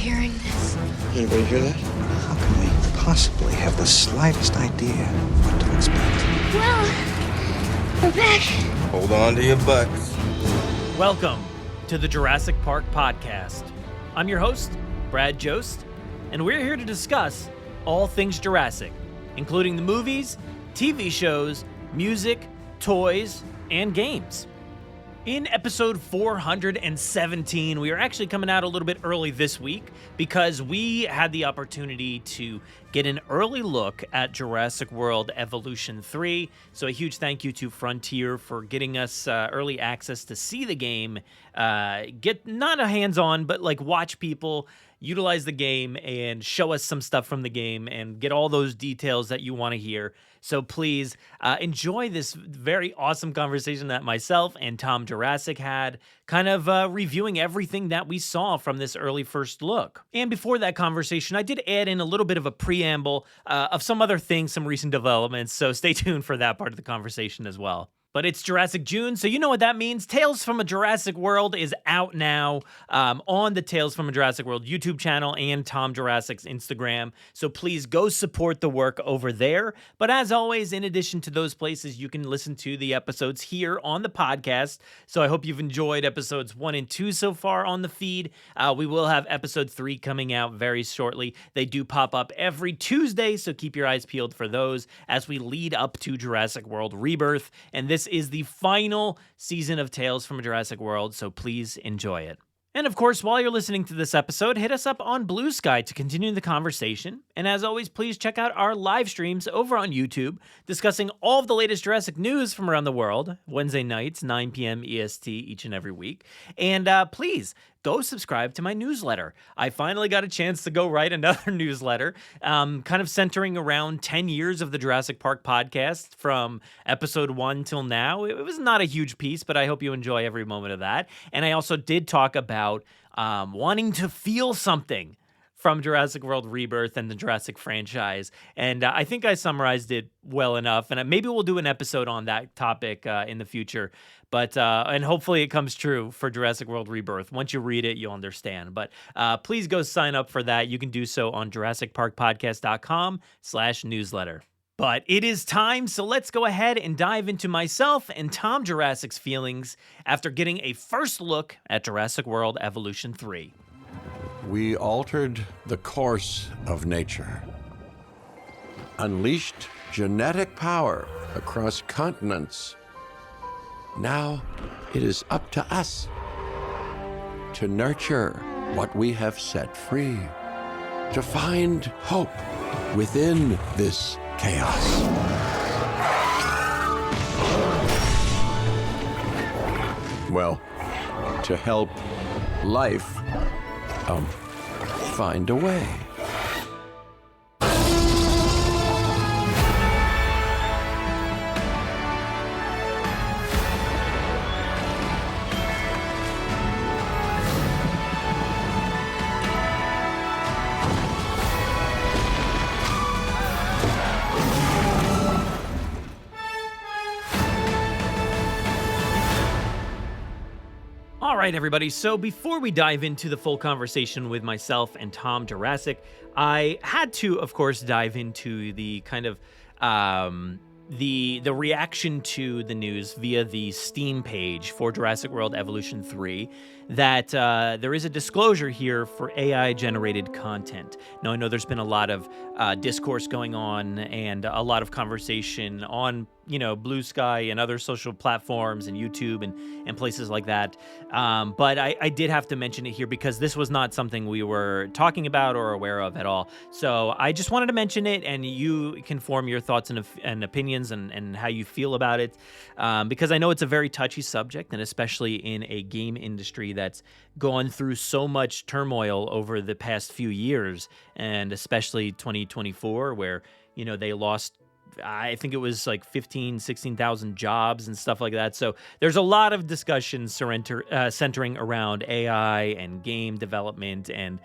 hearing this? Anybody hear that? How can we possibly have the slightest idea what to expect? Well, we're back. Hold on to your butts. Welcome to the Jurassic Park Podcast. I'm your host, Brad Jost, and we're here to discuss all things Jurassic, including the movies, TV shows, music, toys, and games. In episode 417, we are actually coming out a little bit early this week because we had the opportunity to get an early look at Jurassic World Evolution 3. So a huge thank you to Frontier for getting us early access to see the game, get not a hands-on, but like watch people utilize the game and show us some stuff from the game and get all those details that you want to hear. So please enjoy this very awesome conversation that myself and Tom Jurassic had, kind of reviewing everything that we saw from this early first look. And before that conversation, I did add in a little bit of a preamble of some other things, some recent developments, so stay tuned for that part of the conversation as well. But it's Jurassic June, so you know what that means. Tales from a Jurassic World is out now on the Tales from a Jurassic World YouTube channel and Tom Jurassic's Instagram. So please go support the work over there. But as always, in addition to those places, you can listen to the episodes here on the podcast. So I hope you've enjoyed episodes 1 and 2 so far on the feed. We will have episode 3 coming out very shortly. They do pop up every Tuesday, so keep your eyes peeled for those as we lead up to Jurassic World Rebirth. And this is the final season of Tales from a Jurassic World, so please enjoy it. And of course, while you're listening to this episode, hit us up on Blue Sky to continue the conversation. And as always, please check out our live streams over on YouTube, discussing all of the latest Jurassic news from around the world, Wednesday nights, 9 p.m. EST each and every week. And please, go subscribe to my newsletter. I finally got a chance to go write another newsletter, kind of centering around 10 years of the Jurassic Park podcast from episode 1 till now. It was not a huge piece, but I hope you enjoy every moment of that. And I also did talk about wanting to feel something from Jurassic World Rebirth and the Jurassic franchise. And I think I summarized it well enough. And maybe we'll do an episode on that topic in the future. But and hopefully it comes true for Jurassic World Rebirth. Once you read it, you'll understand. But please go sign up for that. You can do so on JurassicParkPodcast.com/newsletter. But it is time, so let's go ahead and dive into myself and Tom Jurassic's feelings after getting a first look at Jurassic World Evolution 3. We altered the course of nature, unleashed genetic power across continents. Now it is up to us to nurture what we have set free, to find hope within this chaos. Well, to help life find a way. All right, everybody. So before we dive into the full conversation with myself and Tom Jurassic, I had to, of course, dive into the kind of the reaction to the news via the Steam page for Jurassic World Evolution 3 that there is a disclosure here for AI-generated content. Now, I know there's been a lot of discourse going on and a lot of conversation on, Blue Sky and other social platforms and YouTube and places like that. But I did have to mention it here because this was not something we were talking about or aware of at all. So I just wanted to mention it, and you can form your thoughts and opinions and how you feel about it, because I know it's a very touchy subject, and especially in a game industry that's gone through so much turmoil over the past few years, and especially 2024, where they lost I think it was like 16,000 jobs and stuff like that. So there's a lot of discussion centering around AI and game development and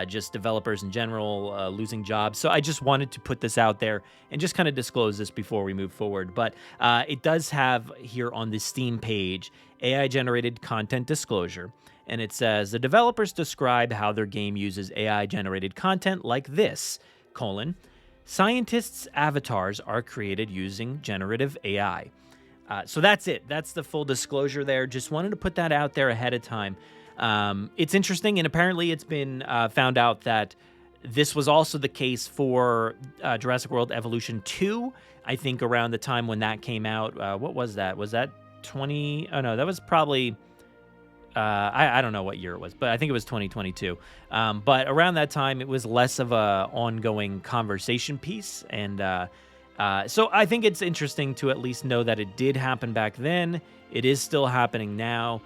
just developers in general losing jobs. So I just wanted to put this out there and just kind of disclose this before we move forward. But it does have here on the Steam page AI-generated content disclosure. And it says, the developers describe how their game uses AI-generated content like this, : scientists' avatars are created using generative AI. So that's it. That's the full disclosure there. Just wanted to put that out there ahead of time. It's interesting, and apparently it's been found out that this was also the case for Jurassic World Evolution 2, I think around the time when that came out. What was that? Was that 20? Oh, no, that was probably... I don't know what year it was, but I think it was 2022. But around that time, it was less of a ongoing conversation piece. And so I think it's interesting to at least know that it did happen back then. It is still happening now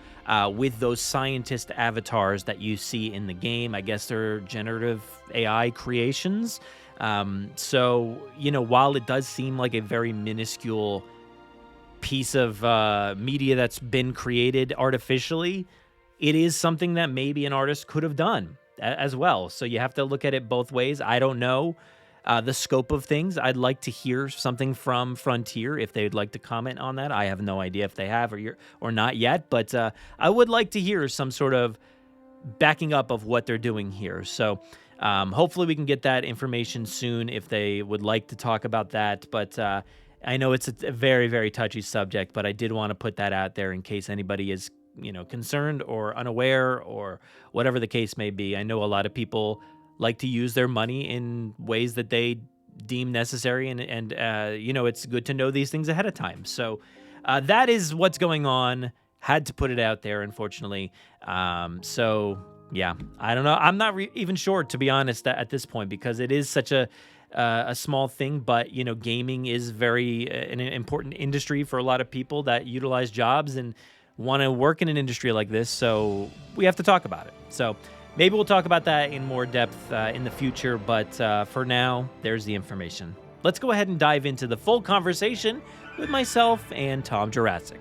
with those scientist avatars that you see in the game. I guess they're generative AI creations. So, while it does seem like a very minuscule piece of media that's been created artificially, it is something that maybe an artist could have done as well. So you have to look at it both ways. I don't know the scope of things. I'd like to hear something from Frontier if they'd like to comment on that. I have no idea if they have or not yet, but I would like to hear some sort of backing up of what they're doing here. So hopefully we can get that information soon if they would like to talk about that. But I know it's a very, very touchy subject, but I did want to put that out there in case anybody is, concerned or unaware or whatever the case may be. I know a lot of people like to use their money in ways that they deem necessary, and it's good to know these things ahead of time. So that is what's going on. Had to put it out there, unfortunately. So yeah, I don't know. I'm not even sure, to be honest, at this point, because it is such a small thing, but gaming is an important industry for a lot of people that utilize jobs and want to work in an industry like this. So we have to talk about it. So maybe we'll talk about that in more depth in the future. But for now, there's the information. Let's go ahead and dive into the full conversation with myself and Tom Jurassic.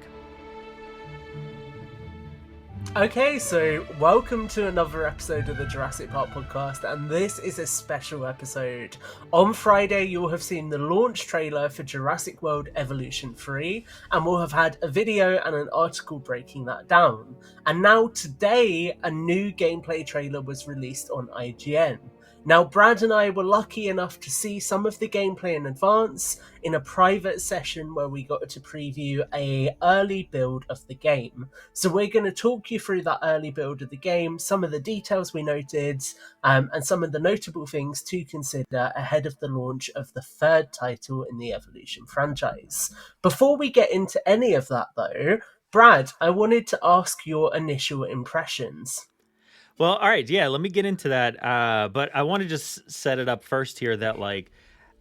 Okay, so welcome to another episode of the Jurassic Park Podcast, and this is a special episode. On Friday, you'll have seen the launch trailer for Jurassic World Evolution 3, and we'll have had a video and an article breaking that down. And now today, a new gameplay trailer was released on IGN. Now, Brad and I were lucky enough to see some of the gameplay in advance in a private session where we got to preview an early build of the game. So we're going to talk you through that early build of the game, some of the details we noted, and some of the notable things to consider ahead of the launch of the third title in the Evolution franchise. Before we get into any of that, though, Brad, I wanted to ask your initial impressions. Well, all right, yeah, let me get into that. But I want to just set it up first here that,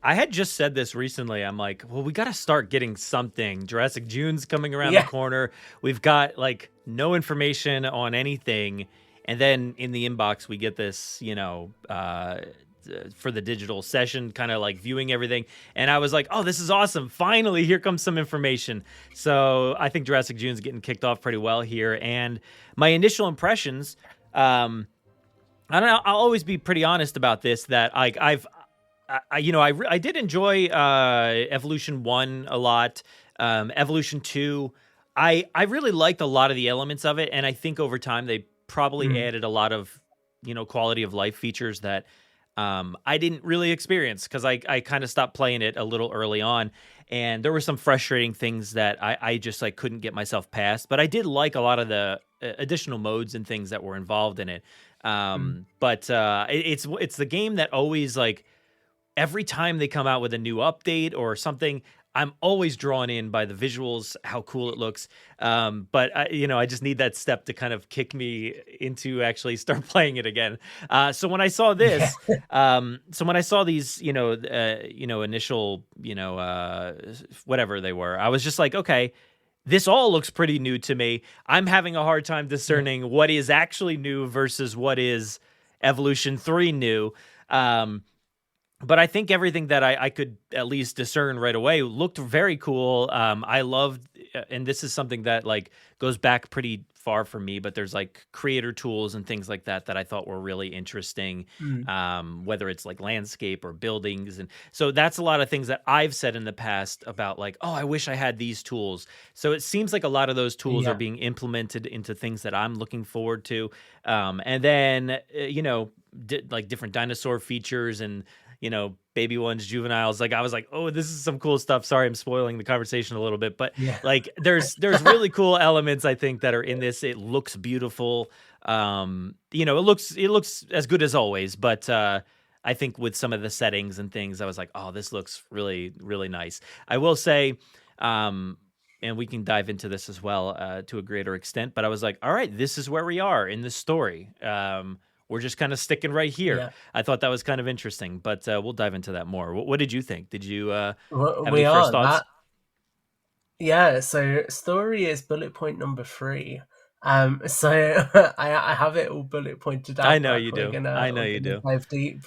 I had just said this recently. I'm like, well, we got to start getting something. Jurassic June's coming around the corner. We've got, no information on anything. And then in the inbox, we get this, for the digital session, kind of viewing everything. And I was like, oh, this is awesome. Finally, here comes some information. So I think Jurassic June's getting kicked off pretty well here. And my initial impressions... I don't know. I'll always be pretty honest about this. That I did enjoy Evolution 1 a lot. Evolution 2, I really liked a lot of the elements of it, and I think over time they probably added a lot of quality of life features that I didn't really experience because I kind of stopped playing it a little early on, and there were some frustrating things that I just couldn't get myself past. But I did like a lot of the additional modes and things that were involved in it. But it's the game that always every time they come out with a new update or something, I'm always drawn in by the visuals, how cool it looks. But I just need that step to kind of kick me into actually start playing it again. So when I saw this, so when I saw these, initial, whatever they were, I was just like, okay, this all looks pretty new to me. I'm having a hard time discerning what is actually new versus what is Evolution 3 new. But I think everything that I could at least discern right away looked very cool. I loved, and this is something that like goes back pretty far for me, but there's like creator tools and things like that that I thought were really interesting, whether it's like landscape or buildings. And so that's a lot of things that I've said in the past about like, oh, I wish I had these tools. So it seems like a lot of those tools are being implemented into things that I'm looking forward to. And then, like different dinosaur features and, baby ones, juveniles. Like I was like, oh, this is some cool stuff. Sorry, I'm spoiling the conversation a little bit, but like there's really cool elements I think that are in this. It looks beautiful. It looks as good as always, but I think with some of the settings and things, I was like, oh, this looks really, really nice. I will say, and we can dive into this as well to a greater extent, but I was like, all right, this is where we are in the story. We're just kind of sticking right here. Yeah. I thought that was kind of interesting, but we'll dive into that more. What did you think? Did you have any first thoughts? So story is bullet point number 3. So I have it all bullet pointed out. I know you do. I know you do. Dive deep.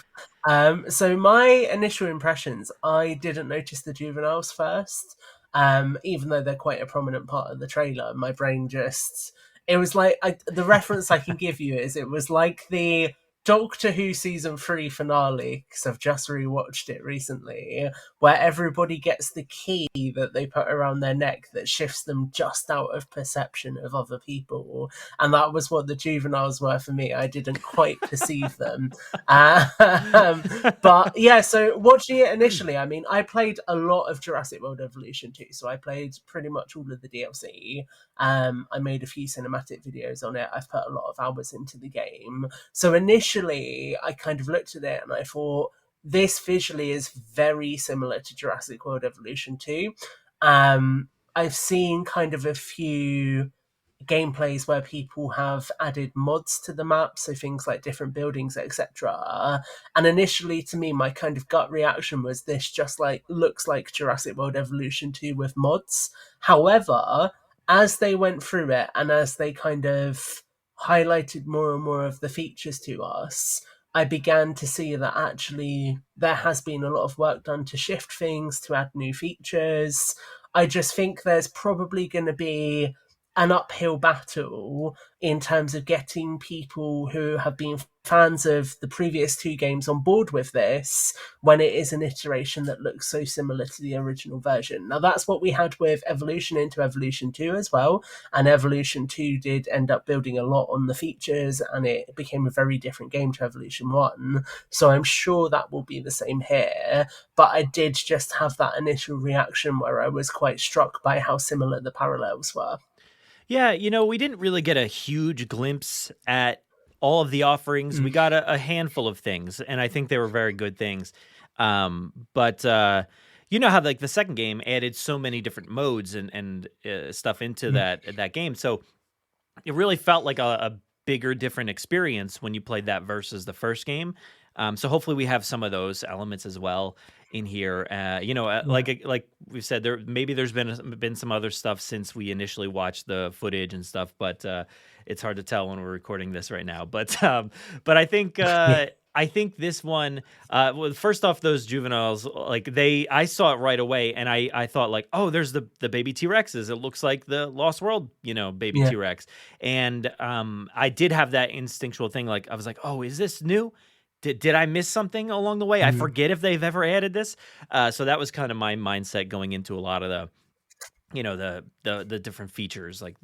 So my initial impressions, I didn't notice the juveniles first, even though they're quite a prominent part of the trailer. My brain just... It was like, the reference I can give you is it was like the Doctor Who Season 3 finale, because I've just rewatched it recently, where everybody gets the key that they put around their neck that shifts them just out of perception of other people. And that was what the juveniles were for me. I didn't quite perceive them. But yeah, so watching it initially, I mean, I played a lot of Jurassic World Evolution 2, so I played pretty much all of the DLC. I made a few cinematic videos on it. I've put a lot of hours into the game. So initially, I kind of looked at it and I thought, this visually is very similar to Jurassic World Evolution 2. I've seen kind of a few gameplays where people have added mods to the map, so things like different buildings, etc. And initially, to me, my kind of gut reaction was this just like looks like Jurassic World Evolution 2 with mods. However, as they went through it and as they kind of highlighted more and more of the features to us, I began to see that actually there has been a lot of work done to shift things, to add new features. I just think there's probably going to be an uphill battle in terms of getting people who have been fans of the previous 2 games on board with this when it is an iteration that looks so similar to the original version. Now, that's what we had with Evolution into Evolution 2 as well, and Evolution 2 did end up building a lot on the features, and it became a very different game to Evolution 1, so I'm sure that will be the same here, but I did just have that initial reaction where I was quite struck by how similar the parallels were. Yeah, we didn't really get a huge glimpse at all of the offerings. We got a handful of things, and I think they were very good things. But you know how like the second game added so many different modes and stuff into that game. So it really felt like a bigger, different experience when you played that versus the first game. So hopefully we have some of those elements as well in here. Like we've said, there's been some other stuff since we initially watched the footage and stuff, but it's hard to tell when we're recording this right now. But I think I think this one, well, first off, those juveniles, like I saw it right away, and I thought like, oh, there's the baby T-Rexes. It looks like the Lost World, baby T-Rex. And I did have that instinctual thing, like I was like, oh, is this new? Did I miss something along the way? I forget if they've ever added this. So that was kind of my mindset going into a lot of the different features, like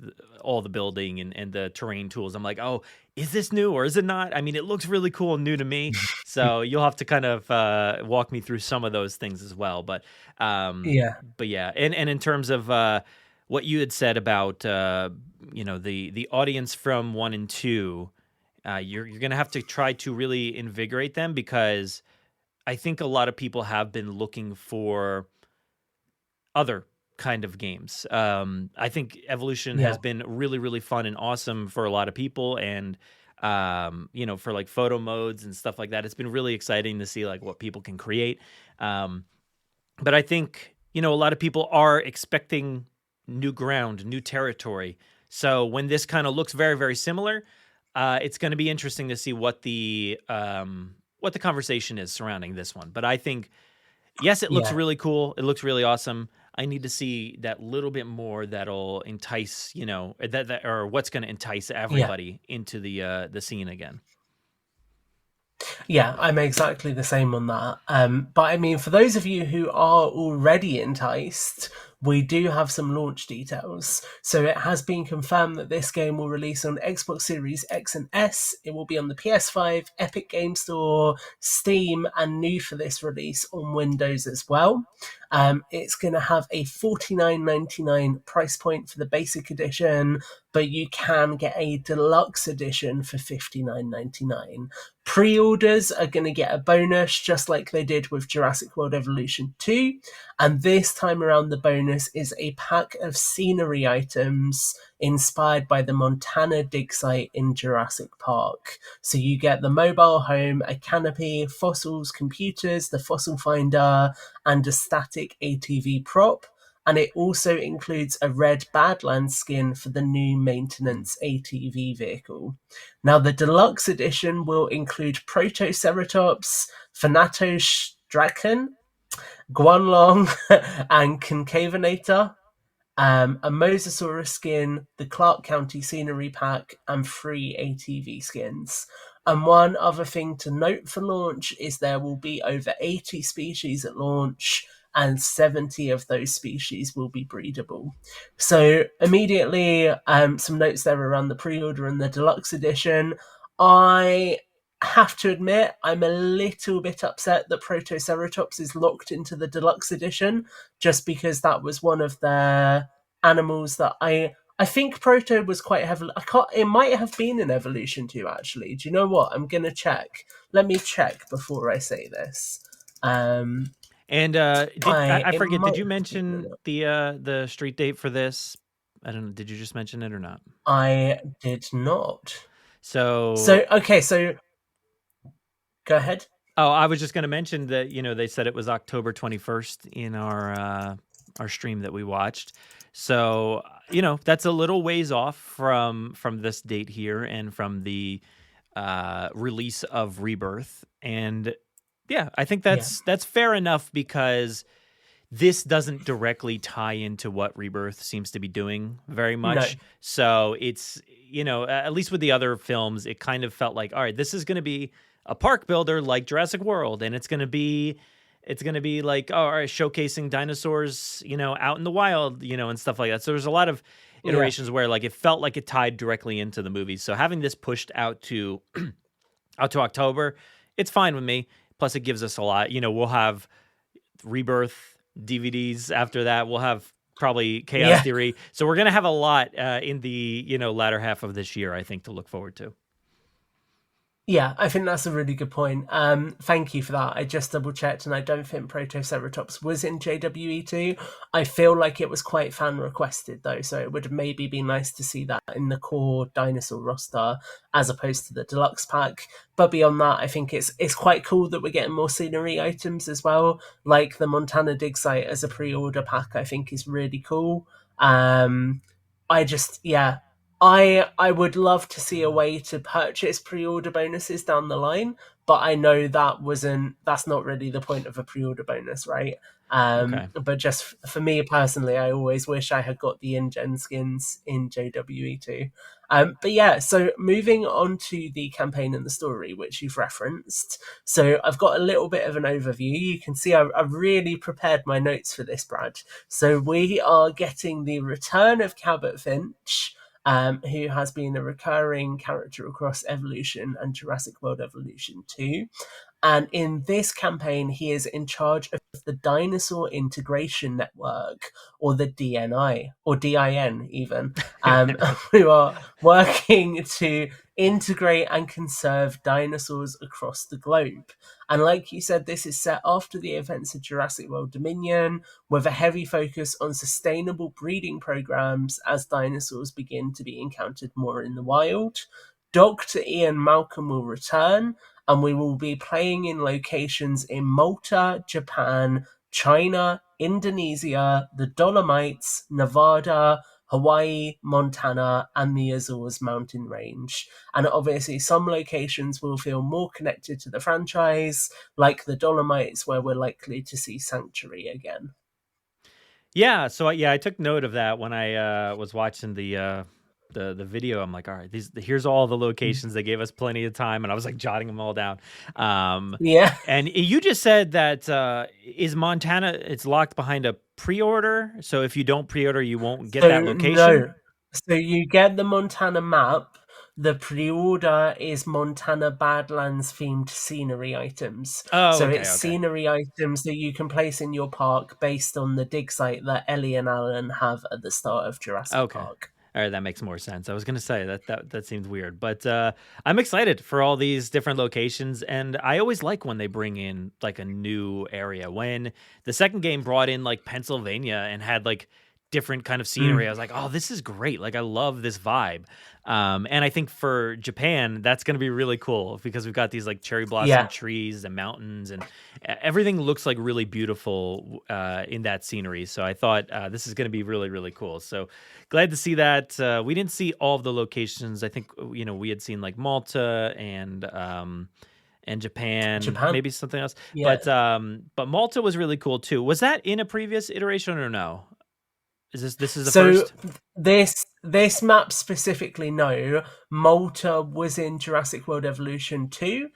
all the building and the terrain tools. I'm like, oh, is this new or is it not? I mean, it looks really cool and new to me. So you'll have to kind of walk me through some of those things as well. But yeah. And in terms of what you had said about the audience from 1 and 2. You're going to have to try to really invigorate them, because I think a lot of people have been looking for other kind of games. I think Evolution has been really, really fun and awesome for a lot of people. And, for like photo modes and stuff like that, it's been really exciting to see like what people can create. But I think, a lot of people are expecting new ground, new territory. So when this kind of looks very, very similar, it's going to be interesting to see what the what the conversation is surrounding this one. But I think, yes, it looks Yeah. really cool. It looks really awesome. I need to see that little bit more that'll entice, that or what's going to entice everybody into the scene again. Yeah, I'm exactly the same on that. But I mean, for those of you who are already enticed, we do have some launch details. So it has been confirmed that this game will release on Xbox Series X and S. It will be on the PS5, Epic Game Store, Steam, and new for this release on Windows as well. It's going to have a $49.99 price point for the basic edition, but you can get a deluxe edition for $59.99. Pre-orders are going to get a bonus, just like they did with Jurassic World Evolution 2. And this time around, the bonus is a pack of scenery items inspired by the Montana dig site in Jurassic Park. So you get the mobile home, a canopy, fossils, computers, the fossil finder, and a static ATV prop. And it also includes a red Badlands skin for the new maintenance ATV vehicle. Now, the deluxe edition will include Protoceratops, Thanatostraken, Guanlong, and Concavenator, a Mosasaurus skin, the Clark County scenery pack, and 3 ATV skins. And one other thing to note for launch is there will be over 80 species at launch, and 70 of those species will be breedable. So immediately, some notes there around the pre-order and the deluxe edition. I have to admit, I'm a little bit upset that Protoceratops is locked into the deluxe edition, just because that was one of their animals that I think Proto was quite heavily... It might have been in Evolution 2, actually. Do you know what? I'm going to check. Let me check before I say this. And I forget, did you mention be the street date for this? I don't know. Did you just mention it or not? I did not. So go ahead. Oh, I was just going to mention that, they said it was October 21st in our stream that we watched. So, that's a little ways off from this date here and from the release of Rebirth. And yeah, I think that's fair enough, because this doesn't directly tie into what Rebirth seems to be doing very much. No. So it's, at least with the other films, it kind of felt like, all right, this is going to be a park builder like Jurassic World, and it's going to be like, all right, showcasing dinosaurs, out in the wild, and stuff like that. So there's a lot of iterations where like it felt like it tied directly into the movie. So having this pushed out to October, it's fine with me. Plus, it gives us a lot. We'll have Rebirth DVDs after that. We'll have probably Chaos Theory. So we're going to have a lot in the latter half of this year, I think, to look forward to. Yeah, I think that's a really good point. Thank you for that. I just double checked, and I don't think Protoceratops was in JWE2. I feel like it was quite fan requested though, so it would maybe be nice to see that in the core dinosaur roster as opposed to the deluxe pack. But beyond that, I think it's quite cool that we're getting more scenery items as well, like the Montana dig site as a pre-order pack. I think is really cool. I would love to see a way to purchase pre-order bonuses down the line, but I know that's not really the point of a pre-order bonus, right? Okay. But just for me personally, I always wish I had got the in-gen skins in JWE2. But yeah, so moving on to the campaign and the story, which you've referenced. So I've got a little bit of an overview. You can see I've really prepared my notes for this, Brad. So we are getting the return of Cabot Finch, who has been a recurring character across Evolution and Jurassic World Evolution 2. And in this campaign, he is in charge of the Dinosaur Integration Network, or the DNI, or DIN even, who are working to integrate and conserve dinosaurs across the globe. And like you said, this is set after the events of Jurassic World Dominion, with a heavy focus on sustainable breeding programs as dinosaurs begin to be encountered more in the wild. Dr. Ian Malcolm will return, and we will be playing in locations in Malta, Japan, China, Indonesia, the Dolomites, Nevada, Hawaii, Montana, and the Azores mountain range. And obviously some locations will feel more connected to the franchise, like the Dolomites, where we're likely to see Sanctuary again. Yeah, so I took note of that when I was watching the video. I'm like, all right, here's all the locations. They gave us plenty of time, and I was like jotting them all down. Yeah. And you just said that is Montana, it's locked behind a pre-order, so if you don't pre-order, you won't get that location? No. So you get the Montana map. The pre-order is Montana Badlands themed scenery items. Oh, okay, it's scenery items that you can place in your park based on the dig site that Ellie and Alan have at the start of Jurassic Park. All right, that makes more sense. I was going to say that seems weird, but I'm excited for all these different locations, and I always like when they bring in like a new area. When the second game brought in like Pennsylvania and had like different kind of scenery, I was like, oh, this is great. Like, I love this vibe. And I think for Japan, that's going to be really cool because we've got these like cherry blossom trees and mountains, and everything looks like really beautiful in that scenery. So I thought this is going to be really, really cool. So glad to see that. We didn't see all of the locations. I think, we had seen like Malta and Japan, maybe something else. Yeah. But Malta was really cool too. Was that in a previous iteration or no? This is the first? This map specifically, no. Malta was in Jurassic World Evolution 2,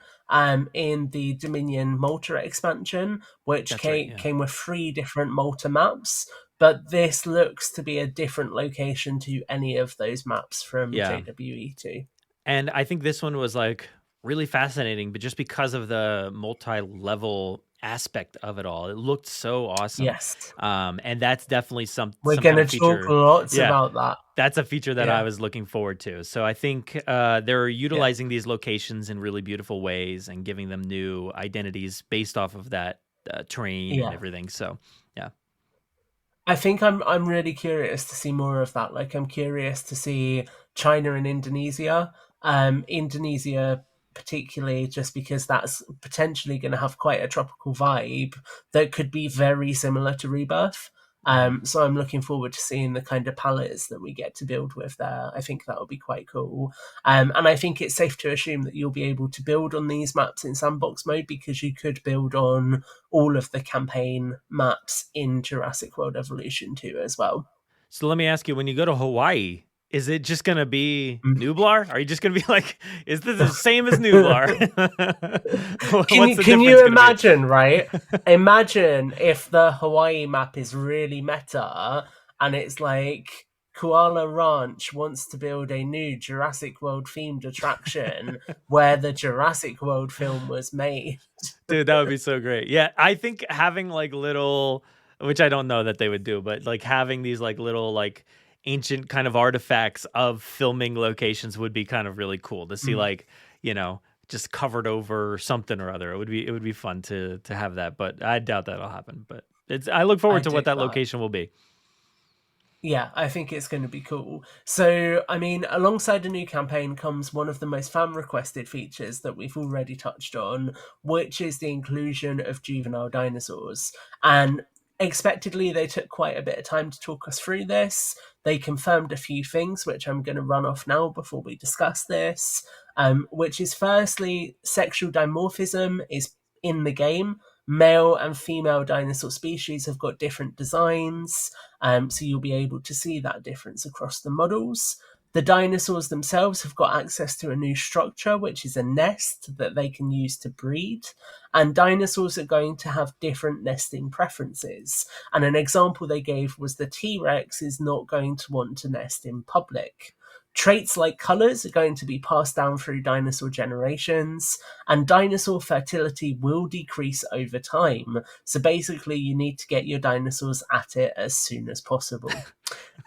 in the Dominion Malta expansion, which came with 3 different Malta maps. But this looks to be a different location to any of those maps from JWE2. And I think this one was like really fascinating, but just because of the multi-level aspect of it all, it looked so awesome. Yes. And that's definitely we're going to talk lots about that. That's a feature that I was looking forward to. So I think they're utilizing these locations in really beautiful ways and giving them new identities based off of that terrain and everything. So yeah, I think I'm really curious to see more of that. Like, I'm curious to see China and Indonesia. Indonesia particularly just because that's potentially going to have quite a tropical vibe that could be very similar to Rebirth. So I'm looking forward to seeing the kind of palettes that we get to build with there. I think that will be quite cool. And I think it's safe to assume that you'll be able to build on these maps in sandbox mode, because you could build on all of the campaign maps in Jurassic World Evolution 2 as well. So let me ask you, when you go to Hawaii, is it just going to be Nublar? Are you just going to be like, is this the same as Nublar? Can you imagine, right? Imagine if the Hawaii map is really meta and it's like Koala Ranch wants to build a new Jurassic World themed attraction where the Jurassic World film was made. Dude, that would be so great. Yeah, I think having like little, which I don't know that they would do, but like having these like little like ancient kind of artifacts of filming locations would be kind of really cool to see, like, just covered over something or other. It would be fun to have that, but I doubt that'll happen. But I look forward to what that location will be. Yeah, I think it's going to be cool. So, I mean, alongside a new campaign comes one of the most fan-requested features that we've already touched on, which is the inclusion of juvenile dinosaurs. And expectedly, they took quite a bit of time to talk us through this. They confirmed a few things, which I'm going to run off now before we discuss this, which is firstly, sexual dimorphism is in the game. Male and female dinosaur species have got different designs, so you'll be able to see that difference across the models. The dinosaurs themselves have got access to a new structure, which is a nest that they can use to breed. And dinosaurs are going to have different nesting preferences. And an example they gave was the T-Rex is not going to want to nest in public. Traits like colours are going to be passed down through dinosaur generations, and dinosaur fertility will decrease over time. So basically, you need to get your dinosaurs at it as soon as possible.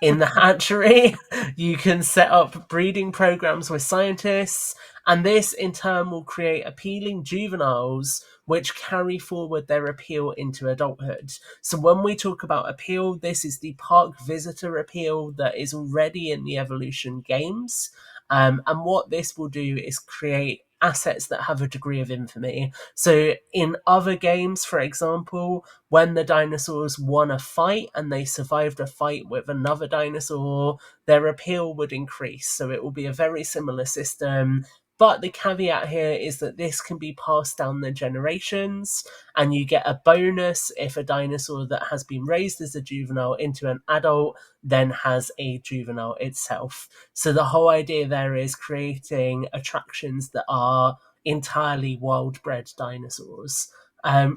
In the hatchery, you can set up breeding programs with scientists, and this in turn will create appealing juveniles which carry forward their appeal into adulthood. So when we talk about appeal, this is the park visitor appeal that is already in the Evolution games. And what this will do is create assets that have a degree of infamy. So in other games, for example, when the dinosaurs won a fight and they survived a fight with another dinosaur, their appeal would increase. So it will be a very similar system. But the caveat here is that this can be passed down the generations, and you get a bonus if a dinosaur that has been raised as a juvenile into an adult then has a juvenile itself. So the whole idea there is creating attractions that are entirely wild-bred dinosaurs.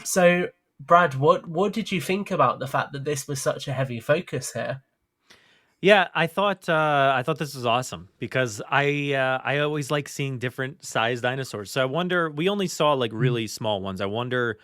So, Brad, what did you think about the fact that this was such a heavy focus here? Yeah, I thought this was awesome because I always like seeing different sized dinosaurs. So I wonder, we only saw like really small ones. I wonder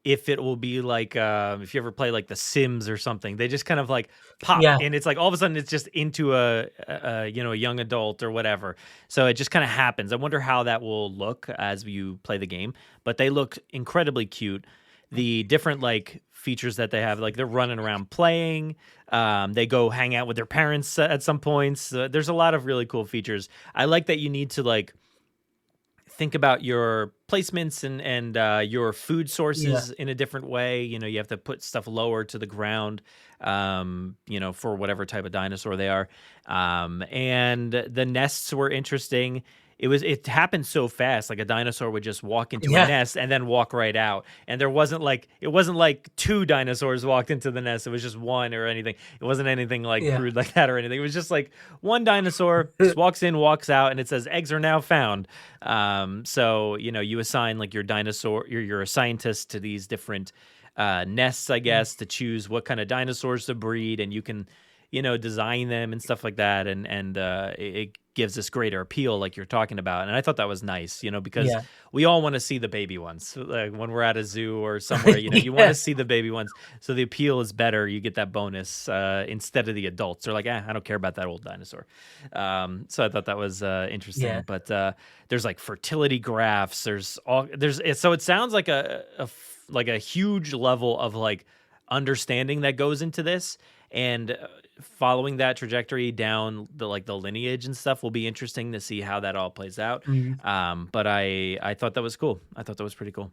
if it will be like if you ever play like The Sims or something, they just kind of like pop and it's like all of a sudden it's just into a young adult or whatever. So it just kind of happens. I wonder how that will look as you play the game, but they look incredibly cute. The different like features that they have, like they're running around playing, they go hang out with their parents at some points. There's a lot of really cool features. I like that you need to like think about your placements and your food sources in a different way. You have to put stuff lower to the ground, for whatever type of dinosaur they are. And the nests were interesting. It happened so fast. Like a dinosaur would just walk into a nest and then walk right out. And it wasn't like two dinosaurs walked into the nest. It was just one or anything. It wasn't anything like crude like that or anything. It was just like one dinosaur just walks in, walks out, and it says eggs are now found. So you assign like your dinosaur, you're a scientist to these different nests, I guess, to choose what kind of dinosaurs to breed, and you can design them and stuff like that, and it gives this greater appeal like you're talking about. And I thought that was nice, because we all want to see the baby ones. Like when we're at a zoo or somewhere, you want to see the baby ones. So the appeal is better. You get that bonus instead of the adults. They're like, I don't care about that old dinosaur. So I thought that was interesting. Yeah. But there's like fertility graphs. So it sounds like a huge level of like understanding that goes into this, and following that trajectory down the lineage and stuff will be interesting to see how that all plays out. But I thought that was cool. I thought that was pretty cool.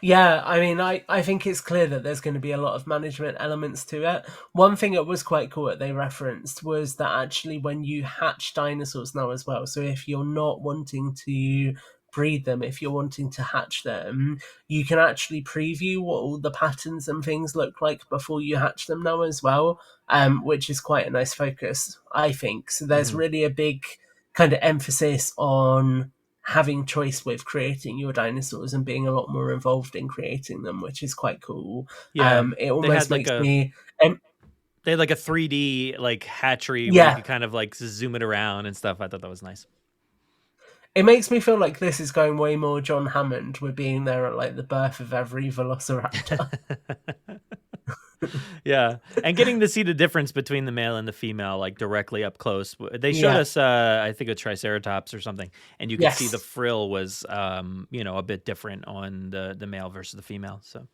Yeah, I mean, I think it's clear that there's going to be a lot of management elements to it. One thing that was quite cool that they referenced was that actually when you hatch dinosaurs now as well, so if you're not wanting to breed them, if you're wanting to hatch them, you can actually preview what all the patterns and things look like before you hatch them now as well, which is quite a nice focus, I think. So there's really a big kind of emphasis on having choice with creating your dinosaurs and being a lot more involved in creating them, which is quite cool. It almost makes me... They had like a 3D like hatchery where you could kind of like zoom it around and stuff. I thought that was nice. It makes me feel like this is going way more John Hammond. We're being there at like the birth of every velociraptor. Yeah, and getting to see the difference between the male and the female, like directly up close. They showed us, I think, a Triceratops or something, and you could see the frill was, a bit different on the male versus the female. So.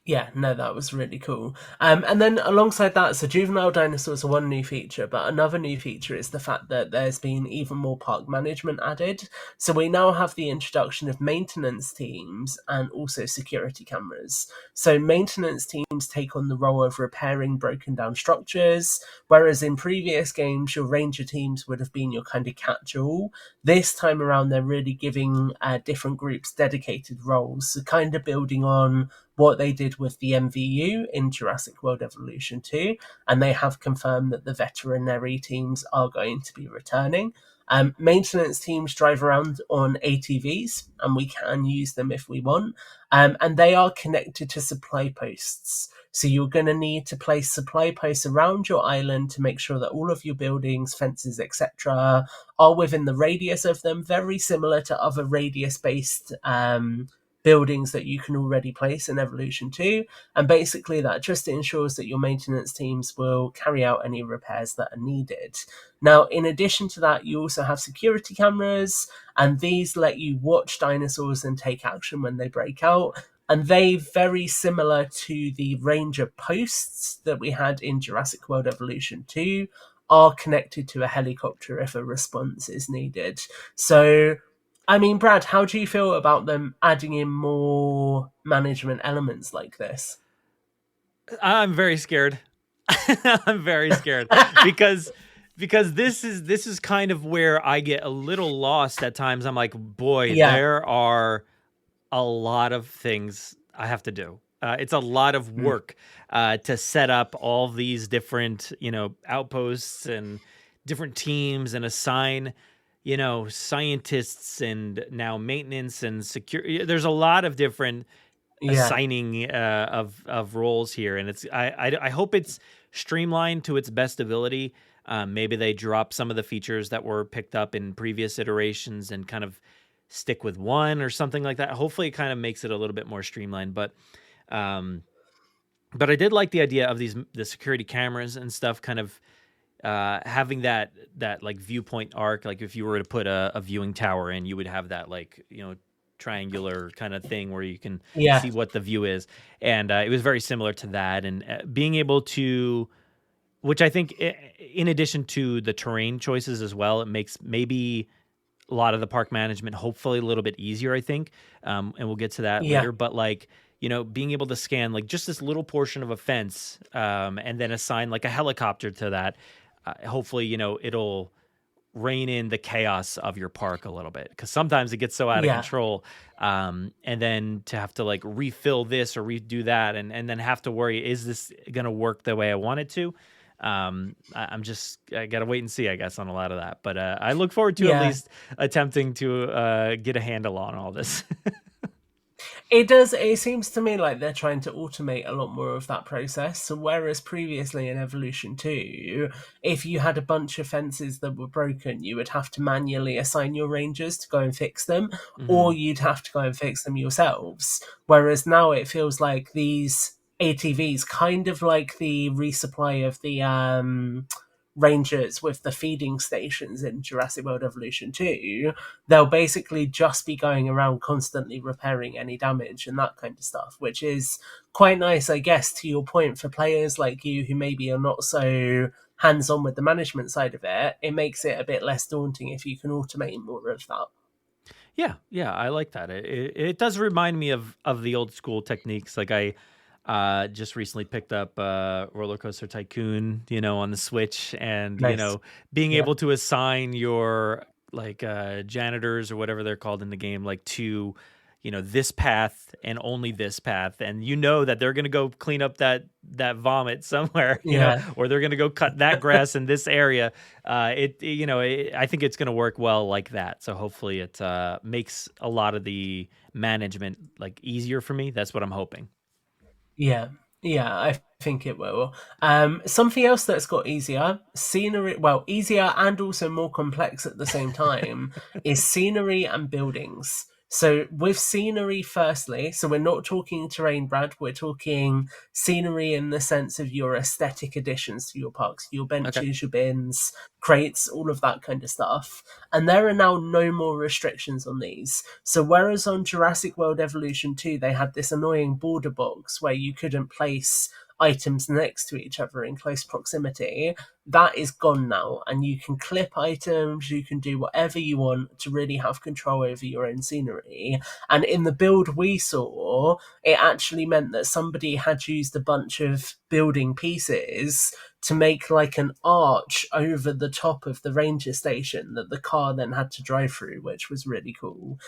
Yeah, no, that was really cool. And then alongside that, so juvenile dinosaurs are one new feature, but another new feature is the fact that there's been even more park management added. So we now have the introduction of maintenance teams and also security cameras. So maintenance teams take on the role of repairing broken down structures, whereas in previous games, your ranger teams would have been your kind of catch-all. This time around, they're really giving different groups dedicated roles, so kind of building on what they did with the MVU in Jurassic World Evolution 2, and they have confirmed that the veterinary teams are going to be returning. Maintenance teams drive around on ATVs, and we can use them if we want, and they are connected to supply posts. So you're going to need to place supply posts around your island to make sure that all of your buildings, fences, etc. are within the radius of them, very similar to other radius-based buildings that you can already place in Evolution 2, and basically that just ensures that your maintenance teams will carry out any repairs that are needed. Now, in addition to that, you also have security cameras, and these let you watch dinosaurs and take action when they break out, and they, very similar to the ranger posts that we had in Jurassic World Evolution 2, are connected to a helicopter if a response is needed. So, I mean, Brad, how do you feel about them adding in more management elements like this? I'm very scared. I'm very scared because this is kind of where I get a little lost at times. I'm like, boy, there are a lot of things I have to do. It's a lot of work to set up all these different, outposts and different teams and assign, scientists and now maintenance and security. There's a lot of different assigning of roles here, and I hope it's streamlined to its best ability. Maybe they drop some of the features that were picked up in previous iterations and kind of stick with one or something like that. Hopefully it kind of makes it a little bit more streamlined, but I did like the idea of the security cameras and stuff, kind of having that like viewpoint arc. Like if you were to put a viewing tower in, you would have that triangular kind of thing where you can see what the view is. And it was very similar to that. And being able to, which I think in addition to the terrain choices as well, it makes maybe a lot of the park management hopefully a little bit easier, I think. And we'll get to that later. But being able to scan like just this little portion of a fence and then assign like a helicopter to that, hopefully, it'll rein in the chaos of your park a little bit, because sometimes it gets so out of control, and then to have to like refill this or redo that and then have to worry, is this gonna work the way I want it to? I gotta wait and see, I guess, on a lot of that, but I look forward to at least attempting to get a handle on all this. It seems to me like they're trying to automate a lot more of that process. So whereas previously in Evolution 2, if you had a bunch of fences that were broken, you would have to manually assign your rangers to go and fix them, or you'd have to go and fix them yourselves. Whereas now it feels like these ATVs, kind of like the resupply of the rangers with the feeding stations in Jurassic World Evolution 2, they'll basically just be going around constantly repairing any damage and that kind of stuff, which is quite nice, I guess, to your point, for players like you who maybe are not so hands-on with the management side of it. It makes it a bit less daunting if you can automate more of that. Yeah, I like that. It does remind me of the old school techniques. Like I just recently picked up Roller Coaster Tycoon, on the Switch, and being able to assign your like janitors or whatever they're called in the game, like to this path and only this path, and that they're gonna go clean up that vomit somewhere, or they're gonna go cut that grass in this area. I think it's gonna work well like that. So hopefully it makes a lot of the management like easier for me. That's what I'm hoping. Yeah, I think it will. Something else that's got easier and also more complex at the same time is scenery and buildings. So with scenery, firstly, so we're not talking terrain, Brad, we're talking scenery in the sense of your aesthetic additions to your parks, your benches, your bins, crates, all of that kind of stuff. And there are now no more restrictions on these. So whereas on Jurassic World Evolution 2, they had this annoying border box where you couldn't place items next to each other in close proximity, that is gone now, and you can clip items, you can do whatever you want to really have control over your own scenery. And in the build we saw, it actually meant that somebody had used a bunch of building pieces to make like an arch over the top of the ranger station that the car then had to drive through, which was really cool.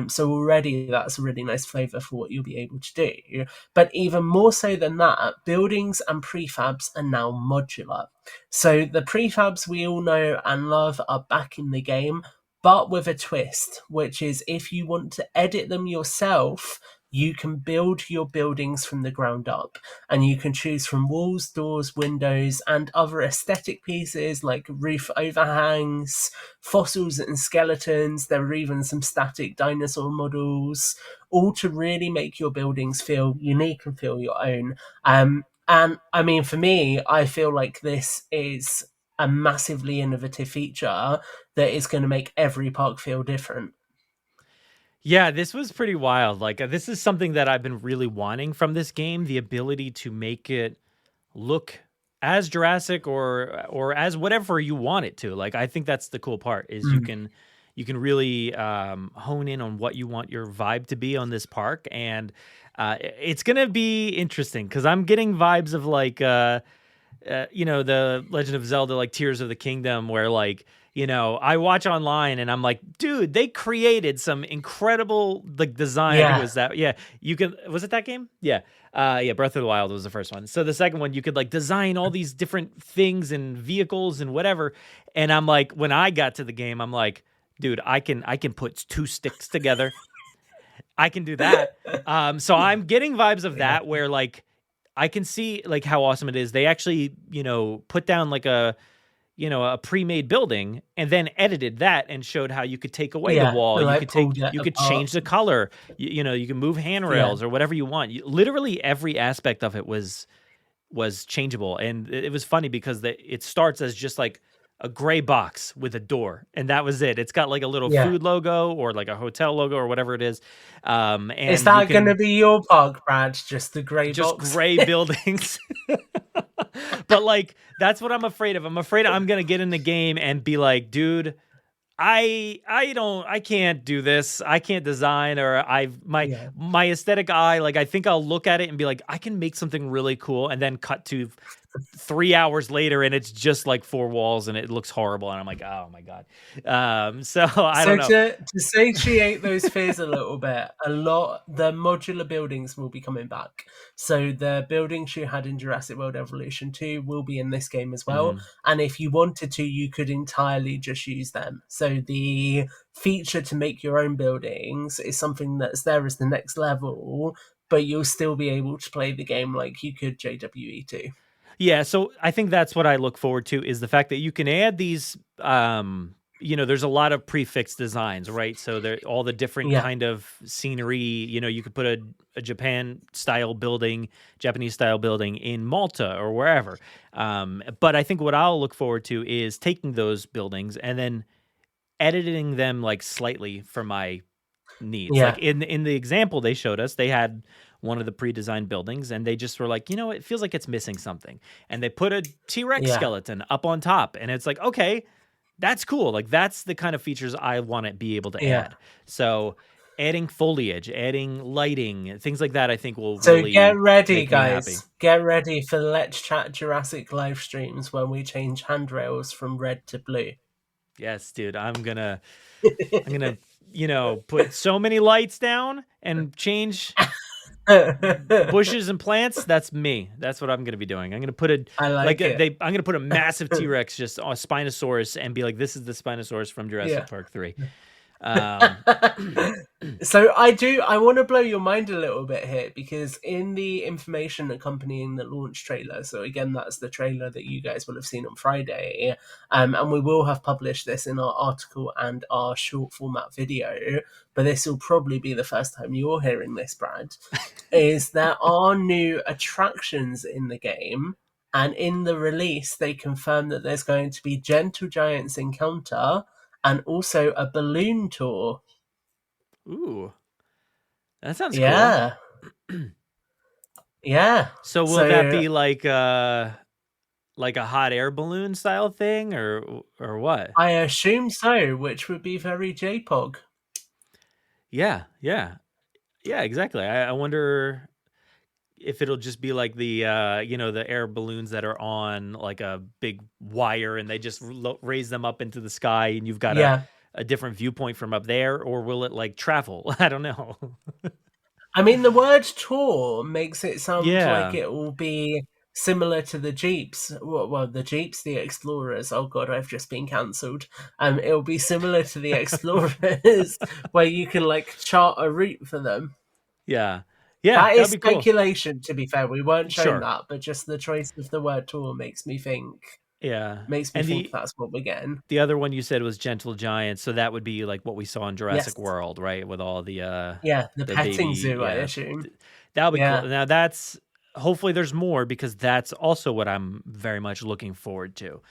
So already that's a really nice flavour for what you'll be able to do. But even more so than that, buildings and prefabs are now modular. So the prefabs we all know and love are back in the game, but with a twist, which is if you want to edit them yourself, you can build your buildings from the ground up, and you can choose from walls, doors, windows, and other aesthetic pieces like roof overhangs, fossils and skeletons. There are even some static dinosaur models, all to really make your buildings feel unique and feel your own. And I mean, for me, I feel like this is a massively innovative feature that is going to make every park feel different. Yeah, this was pretty wild. Like this is something that I've been really wanting from this game, the ability to make it look as Jurassic or as whatever you want it to. Like, I think that's the cool part is you can really hone in on what you want your vibe to be on this park, and it's gonna be interesting because I'm getting vibes of like the Legend of Zelda, like Tears of the Kingdom, where like I watch online and I'm like, dude, they created some incredible like design. Yeah. Was it that game? Yeah. Breath of the Wild was the first one. So the second one, you could like design all these different things and vehicles and whatever. And I'm like, when I got to the game, I'm like, dude, I can put two sticks together. I can do that. So I'm getting vibes of that where like I can see like how awesome it is. They actually, put down like a pre-made building and then edited that and showed how you could take away the wall. Like you could change the color. You can move handrails or whatever you want. Literally every aspect of it was changeable. And it was funny because it starts as just like a gray box with a door, and that was it. It's got like a little food logo or like a hotel logo or whatever it is. And is that going to be your park, Brad? Just the gray box? Just gray buildings. But like, that's what I'm afraid of. I'm afraid I'm going to get in the game and be like, dude, I can't do this. I can't design, or my aesthetic eye, like I think I'll look at it and be like, I can make something really cool, and then cut to 3 hours later and it's just like four walls and it looks horrible, and I'm like, oh my god. So I don't know. To satiate those fears a little bit, the modular buildings will be coming back. So the buildings you had in Jurassic World Evolution 2 will be in this game as well. And if you wanted to, you could entirely just use them. So the feature to make your own buildings is something that's there as the next level, but you'll still be able to play the game like you could JWE2. Yeah, so I think that's what I look forward to is the fact that you can add these, there's a lot of prefix designs, right? So there all the different kind of scenery, you could put a Japanese-style building in Malta or wherever. But I think what I'll look forward to is taking those buildings and then editing them like slightly for my needs. Yeah. Like in the example they showed us, they had one of the pre-designed buildings and they just were like, it feels like it's missing something. And they put a T-Rex skeleton up on top, and it's like, okay, that's cool. Like that's the kind of features I want to be able to add. So adding foliage, adding lighting, things like that, I think will really get ready, make me guys. happy. Get ready for Let's Chat Jurassic live streams when we change handrails from red to blue. Yes, dude. I'm gonna put so many lights down and change bushes and plants. That's me. That's what I'm gonna be doing. I'm gonna put I'm gonna put a massive T-Rex just on a Spinosaurus and be like, this is the Spinosaurus from Jurassic Park 3. So I want to blow your mind a little bit here, because in the information accompanying the launch trailer, so again, that's the trailer that you guys will have seen on Friday, and we will have published this in our article and our short format video, but this will probably be the first time you're hearing this, Brad, is there are new attractions in the game, and in the release they confirm that there's going to be Gentle Giants Encounter and also a balloon tour. Ooh, that sounds cool. Yeah. So will that be like a hot air balloon style thing, or what? I assume so, which would be very J-Pog. Yeah, exactly. I wonder if it'll just be like the the air balloons that are on like a big wire and they just raise them up into the sky and you've got a different viewpoint from up there, or will it like travel? I don't know. I mean, the word tour makes it sound like it will be similar to the Jeeps. Well, the Jeeps, the Explorers. Oh God, I've just been cancelled. It'll be similar to the Explorers where you can like chart a route for them. Yeah, that is speculation. Cool. To be fair, we weren't shown that, but just the choice of the word tour makes me think. Think that's what we're getting. The other one you said was Gentle Giants, so that would be like what we saw in Jurassic World, right? With all the the petting zoo, I assume. That would be cool. Now that's hopefully there's more, because that's also what I'm very much looking forward to.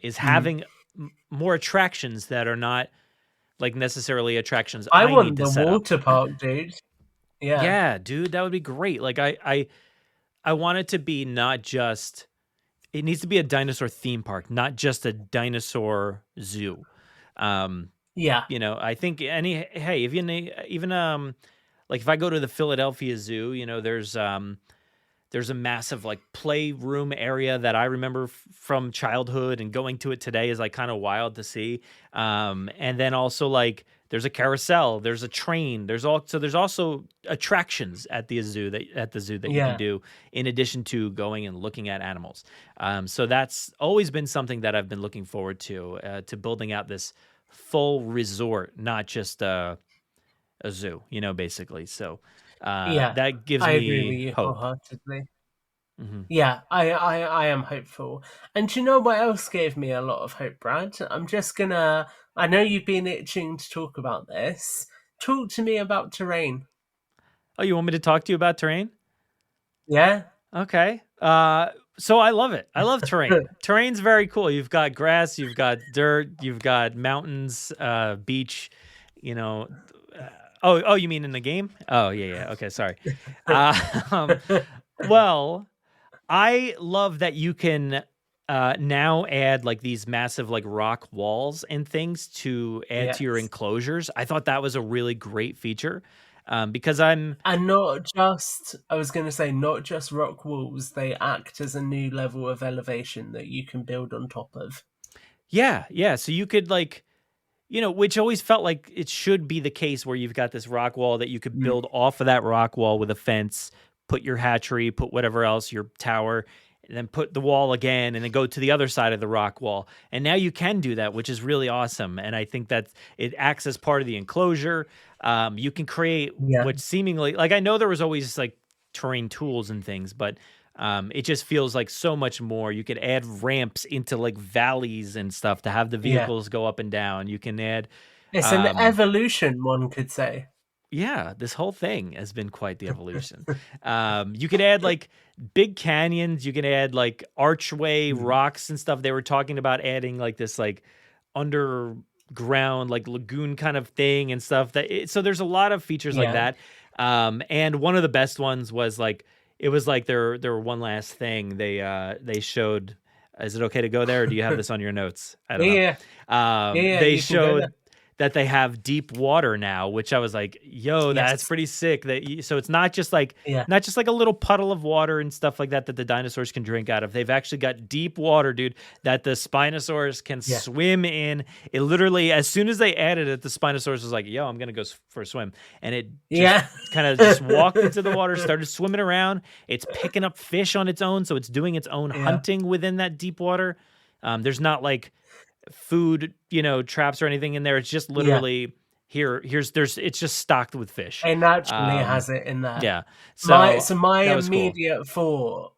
Is having more attractions that are not like necessarily attractions. I want need to the set water up. park, dude. Yeah, dude, that would be great. Like I want it to be not just it needs to be a dinosaur theme park, not just a dinosaur zoo. Yeah. You know, I think if you even like if I go to the Philadelphia Zoo, you know, there's a massive like playroom area that I remember from childhood, and going to it today is like kind of wild to see. And then also like there's a carousel, there's a train, there's also attractions at the zoo that you can do in addition to going and looking at animals. So that's always been something that I've been looking forward to building out this full resort, not just a zoo, you know, basically. So that gives I me agree with you hope. wholeheartedly. Mm-hmm. Yeah, I am hopeful. And do you know what else gave me a lot of hope, Brad? I know you've been itching to talk about this. Talk to me about terrain. Oh, you want me to talk to you about terrain? Yeah? Okay. So I love it. I love terrain. Terrain's very cool. You've got grass, you've got dirt, you've got mountains, beach, you know. Oh, you mean in the game? Oh, yeah. Okay, sorry. Well, I love that you can now add like these massive like rock walls and things to add to your enclosures. I thought that was a really great feature because And not just rock walls, they act as a new level of elevation that you can build on top of. Yeah. So you could like, you know, which always felt like it should be the case where you've got this rock wall that you could build off of that rock wall with a fence, put your hatchery, put whatever else, your tower, and then put the wall again, and then go to the other side of the rock wall. And now you can do that, which is really awesome. And I think that it acts as part of the enclosure. You can create what seemingly, like I know there was always like terrain tools and things, but it just feels like so much more. You could add ramps into like valleys and stuff to have the vehicles go up and down. You can add... It's an evolution, one could say. Yeah, this whole thing has been quite the evolution. You could add like big canyons. You can add like archway rocks and stuff. They were talking about adding like this like underground like lagoon kind of thing and stuff. So there's a lot of features like that. And one of the best ones was like, it was like their one last thing they showed. Is it okay to go there, or do you have this on your notes? I don't know. They showed that they have deep water now, which I was like, yo, that's pretty sick. So it's not just like a little puddle of water and stuff like that the dinosaurs can drink out of. They've actually got deep water, dude, that the Spinosaurus can swim in. It literally, as soon as they added it, the Spinosaurus was like, yo, I'm going to go for a swim. And it kind of just walked into the water, started swimming around. It's picking up fish on its own, so it's doing its own hunting within that deep water. There's not like food, you know, traps or anything in there. It's just literally it's just stocked with fish. It naturally has it in there. Yeah. My immediate thought,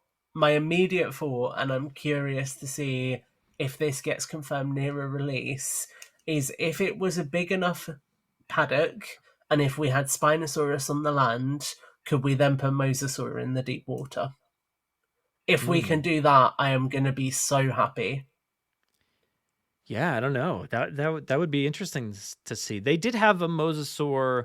and I'm curious to see if this gets confirmed near a release, is if it was a big enough paddock and if we had Spinosaurus on the land, could we then put Mosasaur in the deep water? If we can do that, I am going to be so happy. Yeah, I don't know. That would be interesting to see. They did have a mosasaur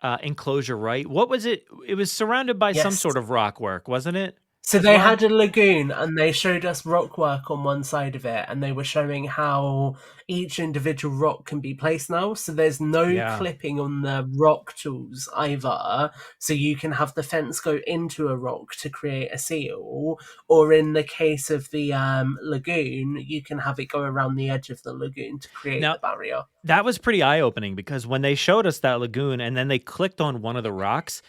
enclosure, right? What was it? It was surrounded by some sort of rock work, wasn't it? So they had a lagoon, and they showed us rock work on one side of it, and they were showing how each individual rock can be placed now. So there's no clipping on the rock tools either. So you can have the fence go into a rock to create a seal, or in the case of the lagoon, you can have it go around the edge of the lagoon to create the barrier. That was pretty eye-opening, because when they showed us that lagoon and then they clicked on one of the rocks,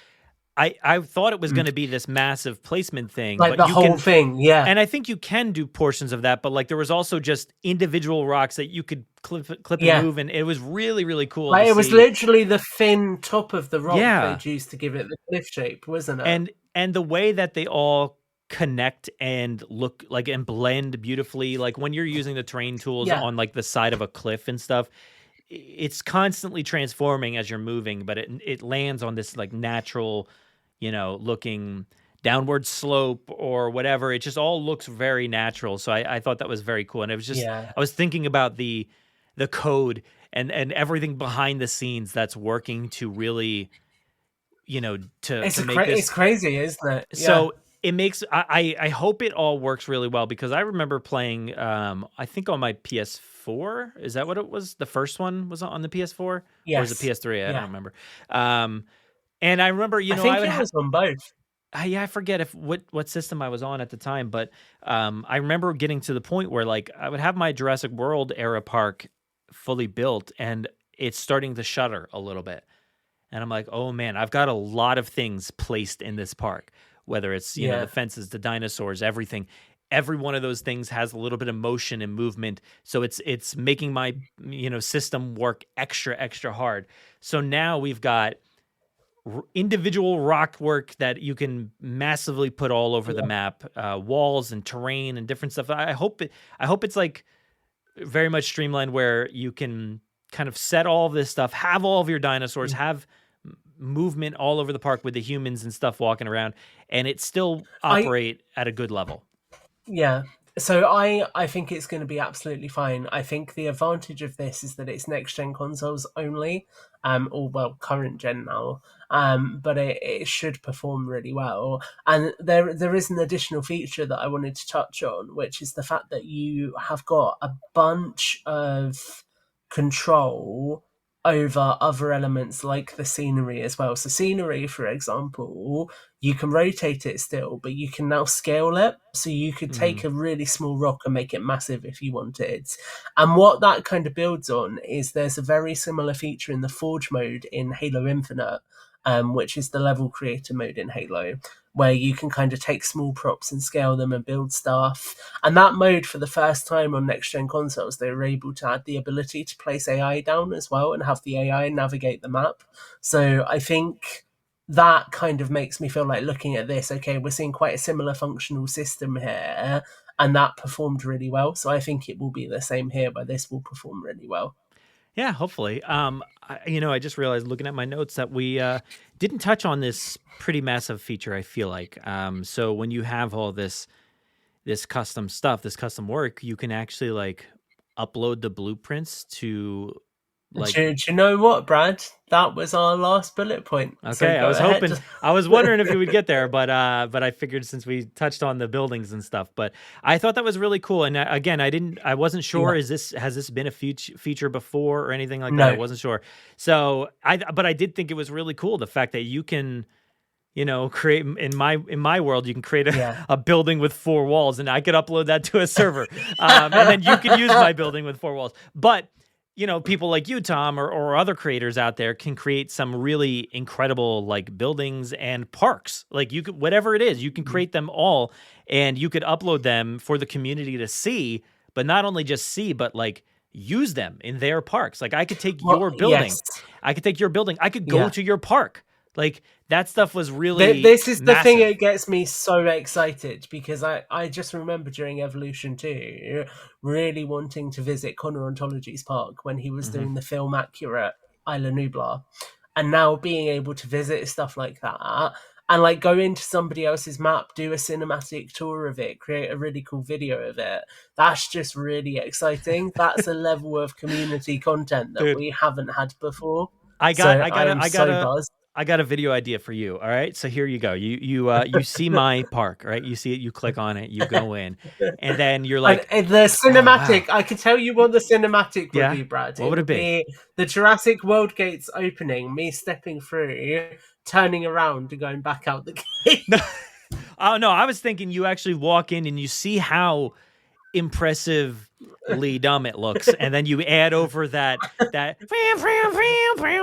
I thought it was going to be this massive placement thing. Like the whole thing, yeah. And I think you can do portions of that, but like there was also just individual rocks that you could clip and move, and it was really, really cool. Like it was literally the thin top of the rock they used to give it the cliff shape, wasn't it? And the way that they all connect and look like and blend beautifully, like when you're using the terrain tools on like the side of a cliff and stuff, it's constantly transforming as you're moving, but it lands on this like natural, you know, looking downward slope or whatever. It just all looks very natural. So I thought that was very cool. And it was just, I was thinking about the code and everything behind the scenes that's working to really, you know, to make this. It's crazy, isn't it? So it makes I hope it all works really well, because I remember playing I think on my PS4. Is that what it was? The first one was on the PS4, or was it PS3? I don't remember. And I remember, I think it was on both. I forget what system I was on at the time, but I remember getting to the point where like I would have my Jurassic World era park fully built, and it's starting to shudder a little bit. And I'm like, oh man, I've got a lot of things placed in this park, whether it's, you know, the fences, the dinosaurs, everything. Every one of those things has a little bit of motion and movement. So it's making my, you know, system work extra hard. So now we've got individual rock work that you can massively put all over the map, walls and terrain and different stuff. I hope it's like very much streamlined, where you can kind of set all of this stuff, have all of your dinosaurs, have movement all over the park with the humans and stuff walking around, and it still operate at a good level. Yeah. So I think it's going to be absolutely fine. I think the advantage of this is that it's next gen consoles only, or well, current gen now. But it should perform really well. And there is an additional feature that I wanted to touch on, which is the fact that you have got a bunch of control over other elements like the scenery as well. So scenery, for example, you can rotate it still, but you can now scale it. So you could take a really small rock and make it massive if you wanted. And what that kind of builds on is there's a very similar feature in the Forge mode in Halo Infinite, which is the level creator mode in Halo, where you can kind of take small props and scale them and build stuff. And that mode, for the first time on next-gen consoles, they were able to add the ability to place AI down as well and have the AI navigate the map. So I think that kind of makes me feel like, looking at this, okay, we're seeing quite a similar functional system here, and that performed really well. So I think it will be the same here, where this will perform really well. Yeah, hopefully. I just realized, looking at my notes, that we didn't touch on this pretty massive feature, I feel like. So when you have all this custom stuff, this custom work, you can actually like upload the blueprints to like. Do you know what, Brad? That was our last bullet point. Okay, So I was go ahead. hoping, I was wondering if you would get there, but I figured, since we touched on the buildings and stuff, but I thought that was really cool. And again, I wasn't sure, has this been a feature before or anything like that? No. I wasn't sure. So but I did think it was really cool, the fact that you can, you know, create in my world, you can create a building with 4 walls, and I could upload that to a server, and then you can use my building with 4 walls. But you know, people like you, Tom, or other creators out there can create some really incredible like buildings and parks. Like you could, whatever it is, you can create them all, and you could upload them for the community to see, but not only just see, but like use them in their parks. Like I could take your building. Yes. I could take your building. I could go to your park. Like that stuff was really This is the massive. thing that gets me so excited, because I just remember during Evolution 2 really wanting to visit Connor Ontology's park when he was doing the film accurate Isla Nublar, and now being able to visit stuff like that and like go into somebody else's map, do a cinematic tour of it, create a really cool video of it. That's just really exciting. That's a level of community content that we haven't had before. I got a video idea for you. All right. So here you go. You see my park, right? You see it, you click on it, you go in, and then you're like, and the cinematic, oh, wow. I can tell you what the cinematic would be, Brad. What would it be? The Jurassic World gates opening, me stepping through, turning around and going back out the gate. Oh no, I was thinking you actually walk in and you see how impressively dumb it looks, and then you add over that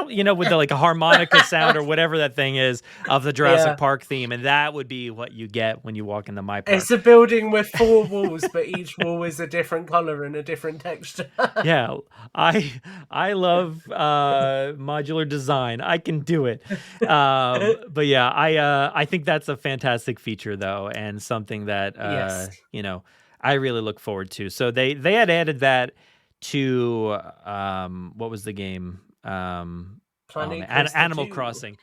you know, with the like a harmonica sound or whatever that thing is of the Jurassic Park theme, and that would be what you get when you walk into my park. It's a building with 4 walls, but each wall is a different color and a different texture. Yeah, I love modular design. I can do it. But yeah, I think that's a fantastic feature though, and something that you know, I really look forward to. So they had added that to what was the game? Animal Crossing.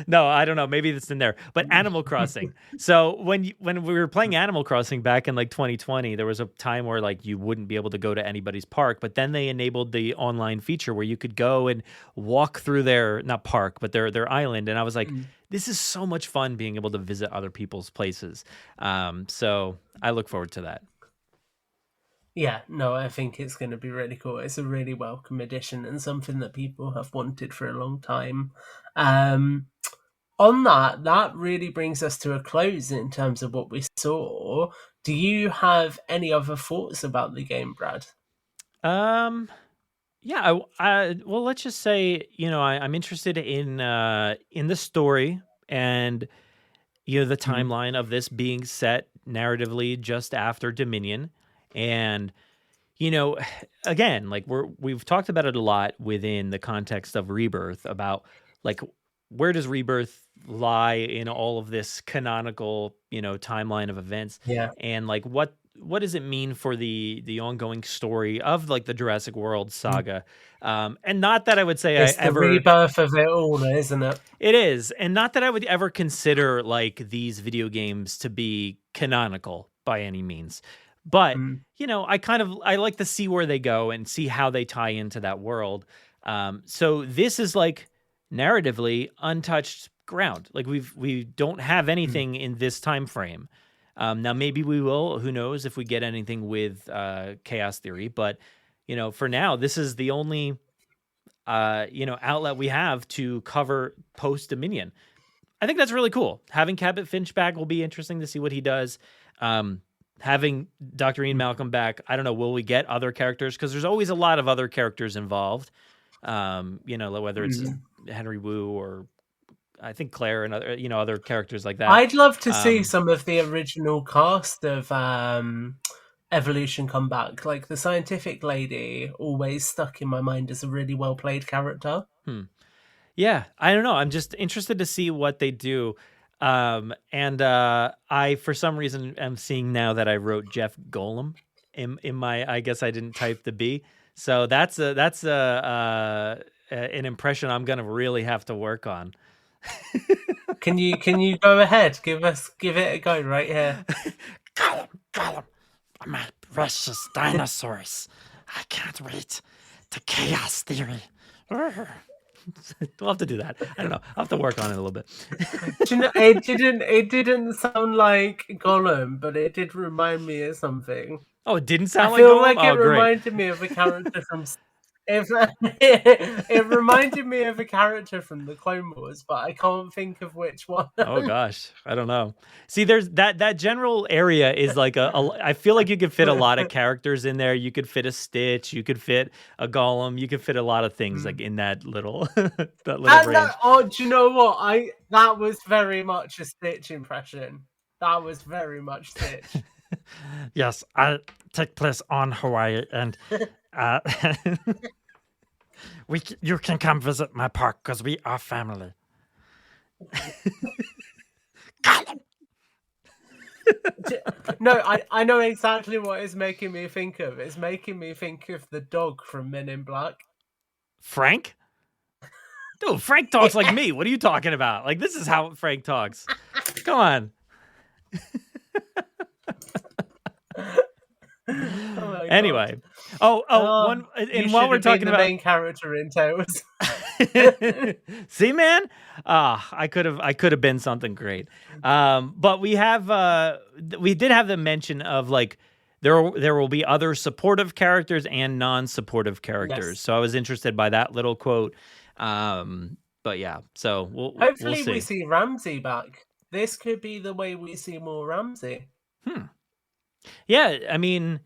No, I don't know. Maybe it's in there. But Animal Crossing. So when we were playing Animal Crossing back in like 2020, there was a time where like you wouldn't be able to go to anybody's park, but then they enabled the online feature where you could go and walk through their, not park, but their island. And I was like, this is so much fun being able to visit other people's places. So I look forward to that. Yeah, no, I think it's going to be really cool. It's a really welcome addition and something that people have wanted for a long time. On that really brings us to a close in terms of what we saw. Do you have any other thoughts about the game, Brad? Yeah, well, let's just say, I'm interested in the story and, the timeline of this being set narratively just after Dominion. And, again, like we've talked about it a lot within the context of Rebirth about like, where does Rebirth lie in all of this canonical, timeline of events? Yeah. And like, what does it mean for the ongoing story of like the Jurassic World saga? And not that I would say it's the rebirth of it all, isn't it? It is. And not that I would ever consider like these video games to be canonical by any means. But, I like to see where they go and see how they tie into that world. So this is like narratively untouched ground. Like we don't have anything in this time frame. Now maybe we will, who knows if we get anything with Chaos Theory, but for now, this is the only outlet we have to cover post Dominion. I think that's really cool. Having Cabot Finch back will be interesting to see what he does. Having Dr. Ian Malcolm back, I don't know, will we get other characters? Because there's always a lot of other characters involved. Whether it's Henry Wu or I think Claire and other characters like that. I'd love to see some of the original cast of Evolution come back. Like the scientific lady always stuck in my mind as a really well played character. Yeah, I don't know. I'm just interested to see what they do. I, for some reason, am seeing now that I wrote Jeff Goldblum in my, I guess I didn't type the B. So that's an impression I'm going to really have to work on. Can you go ahead? Give it a go right here. Gollum, my precious dinosaurs. I can't wait to Chaos Theory. We'll have to do that. I don't know. I'll have to work on it a little bit. It didn't sound like Gollum, but it did remind me of something. Oh, it didn't sound I feel like Gollum? like it reminded me of a character from. It reminded me of a character from the Clone Wars, but I can't think of which one. Oh gosh, I don't know. See, there's that general area is like I feel like you could fit a lot of characters in there. You could fit a Stitch, you could fit a Gollum, you could fit a lot of things like in that little range. Do you know what? That was very much a Stitch impression. That was very much Stitch. Yes, I take place on Hawaii, and you can come visit my park because we are family. No, I know exactly what it's making me think of. It's making me think of the dog from Men in Black. Frank? Dude, Frank talks like me. What are you talking about? Like, this is how Frank talks. Come on. Anyway, while we're talking about the main character in Tales, see, man, I could have been something great. But we did have the mention of like there will be other supportive characters and non-supportive characters. Yes. So I was interested by that little quote. But yeah, so hopefully we'll we see Ramsey back. This could be the way we see more Ramsey. Yeah, I mean,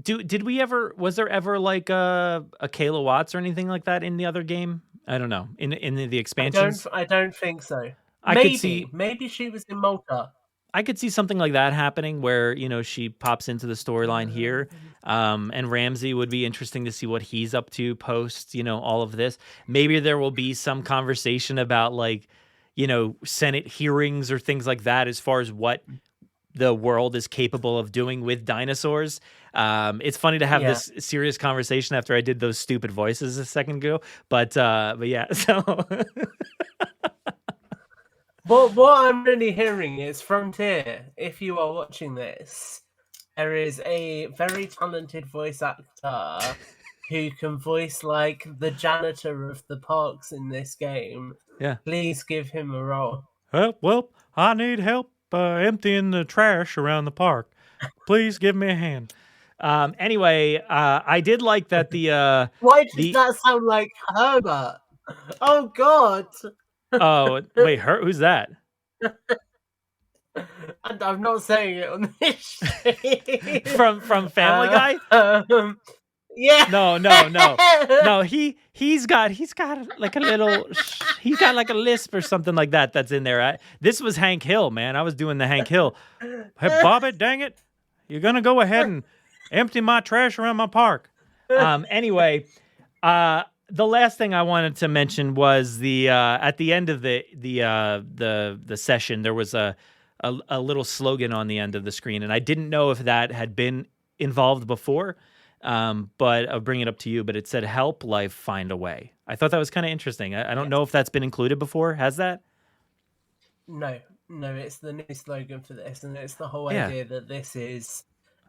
was there ever like a Kayla Watts or anything like that in the other game? I don't know. In the expansions? I don't think so. Maybe she was in Malta. I could see something like that happening where, she pops into the storyline here. And Ramsey would be interesting to see what he's up to post, all of this. Maybe there will be some conversation about like, Senate hearings or things like that as far as what the world is capable of doing with dinosaurs. It's funny to have this serious conversation after I did those stupid voices a second ago, but yeah, so. What I'm really hearing is Frontier, if you are watching this, there is a very talented voice actor who can voice like the janitor of the parks in this game, Yeah. please give him a role. Well, I need help emptying the trash around the park. Please give me a hand. Anyway, I did like that the Why does that sound like Herbert? Oh God! oh wait, who's that? And I'm not saying it on this shit. From Family Guy? Yeah. No. He's got like a little he's got like a lisp or something like that that's in there. This was Hank Hill, man. I was doing the Hank Hill. Hey, Bobby, dang it. You're going to go ahead and empty my trash around my park. Anyway, the last thing I wanted to mention was the at the end of the session there was a little slogan on the end of the screen, and I didn't know if that had been involved before. But I'll bring it up to you, but it said, help life find a way. I thought that was kind of interesting. I don't know if that's been included before. Has that? No, it's the new slogan for this, and it's the whole idea that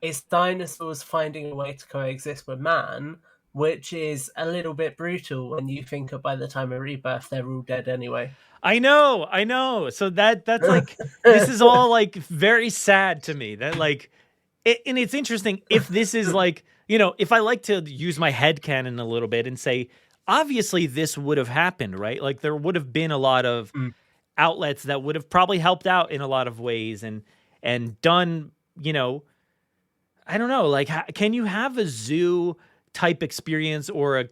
it's dinosaurs finding a way to coexist with man, which is a little bit brutal when you think of by the time of rebirth, they're all dead anyway. I know. So that's like, this is all like very sad to me that like, and it's interesting if this is like, if I like to use my headcanon a little bit and say, obviously this would have happened, right? Like there would have been a lot of outlets that would have probably helped out in a lot of ways and done, I don't know, like can you have a zoo type experience or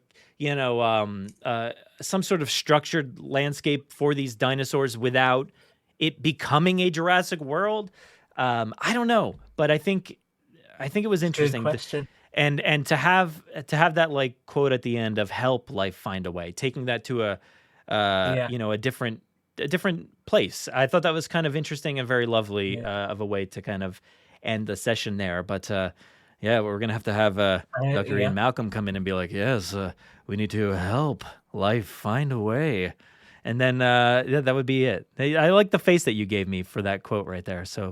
some sort of structured landscape for these dinosaurs without it becoming a Jurassic World? I don't know, but I think it was interesting. Good question. And to have that like quote at the end of help life find a way, taking that to a different place. I thought that was kind of interesting and very lovely of a way to kind of end the session there. But we're gonna have to have Dr. Ian Malcolm come in and be like, yes, we need to help life find a way, and then that would be it. I like the face that you gave me for that quote right there. So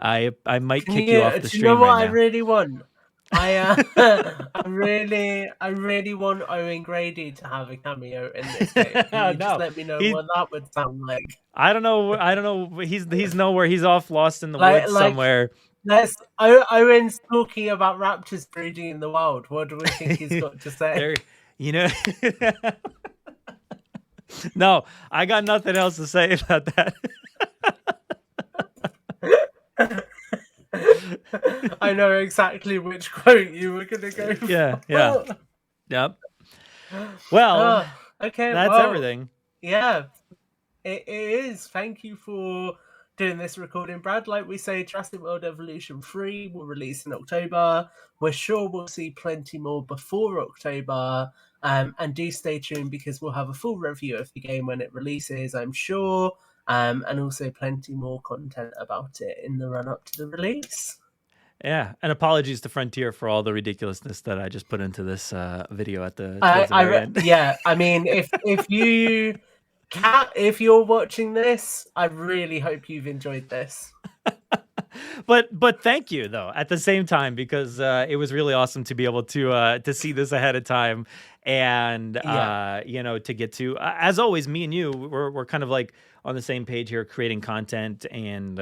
I might kick you off the stream. Do you know what right I now. really want? I really want Owen Grady to have a cameo in this game. Can you just let me know what that would sound like? I don't know. He's nowhere. He's off lost in the woods somewhere. Owen's talking about raptors breeding in the wild. What do we think he's got to say? No, I got nothing else to say about that. I know exactly which quote you were going to go for. Yeah. Yep. Well, okay, that's everything. Yeah, it is. Thank you for doing this recording, Brad. Like we say, Jurassic World Evolution 3 will release in October. We're sure we'll see plenty more before October. And do stay tuned because we'll have a full review of the game when it releases, I'm sure. And also plenty more content about it in the run-up to the release. Yeah, and apologies to Frontier for all the ridiculousness that I just put into this video at the very end. Yeah, I mean, if you're watching this, I really hope you've enjoyed this. But thank you though at the same time because it was really awesome to be able to see this ahead of time and to get to as always me and you we're kind of like on the same page here creating content and